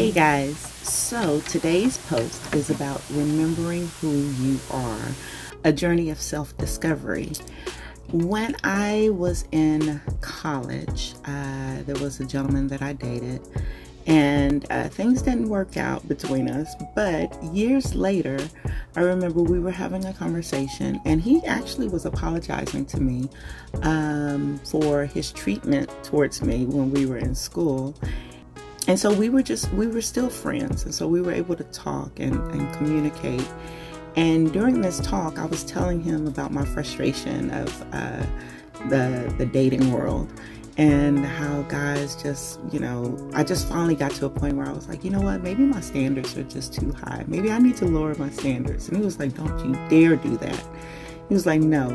Hey guys, so today's post is about remembering who you are, a journey of self-discovery. When I was in college, there was a gentleman that I dated, and things didn't work out between us. But years later, I remember we were having a conversation, and he actually was apologizing to me for his treatment towards me when we were in school. And so we were still friends. And so we were able to talk and communicate. And during this talk, I was telling him about my frustration of the dating world and how guys just, I just finally got to a point where I was like, you know what, maybe my standards are just too high. Maybe I need to lower my standards. And he was like, don't you dare do that. He was like, no,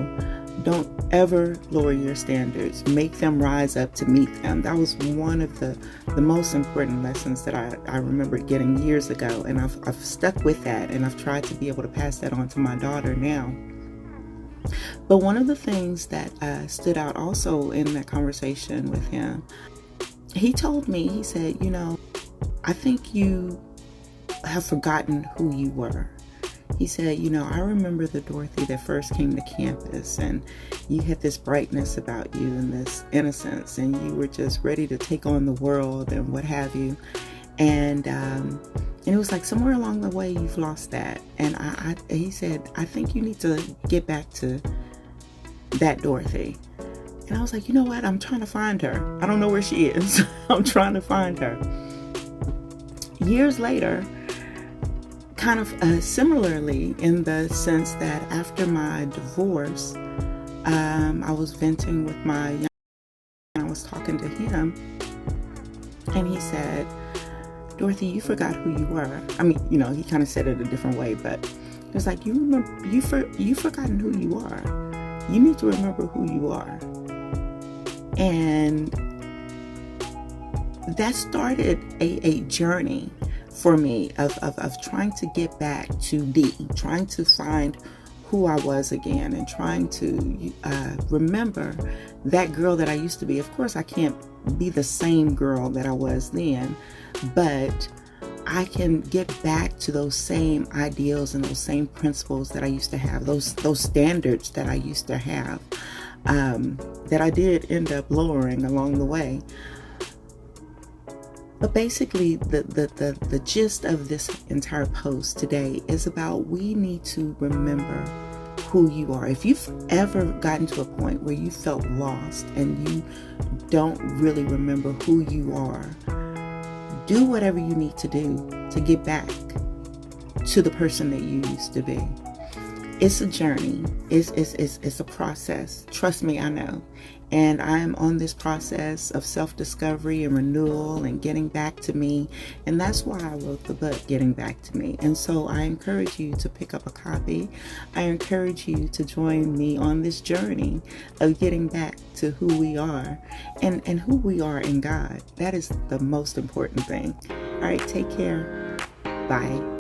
don't ever lower your standards. Make them rise up to meet them. That was one of the most important lessons that I remember getting years ago. And I've stuck with that, and I've tried to be able to pass that on to my daughter now. But one of the things that stood out also in that conversation with him, he told me, he said, I think you have forgotten who you were. He said, I remember the Dorothy that first came to campus, and you had this brightness about you and this innocence, and you were just ready to take on the world and what have you. And it was like somewhere along the way you've lost that. And he said, I think you need to get back to that Dorothy. And I was like, you know what? I'm trying to find her. I don't know where she is. I'm trying to find her. Years later, kind of similarly, in the sense that after my divorce, I was venting with my young man. I was talking to him, and he said, Dorothy, you forgot who you were. I mean, he kind of said it a different way, but it was like, you've forgotten who you are. You need to remember who you are. And that started a journey for me of trying to get back to trying to find who I was again, and trying to remember that girl that I used to be. Of course, I can't be the same girl that I was then, but I can get back to those same ideals and those same principles that I used to have, those standards that I used to have, that I did end up lowering along the way. But basically, the gist of this entire post today is about, we need to remember who you are. If you've ever gotten to a point where you felt lost and you don't really remember who you are, do whatever you need to do to get back to the person that you used to be. It's a journey. It's a process. Trust me, I know. And I'm on this process of self-discovery and renewal and getting back to me. And that's why I wrote the book, Getting Back to Me. And so I encourage you to pick up a copy. I encourage you to join me on this journey of getting back to who we are and who we are in God. That is the most important thing. All right, take care. Bye.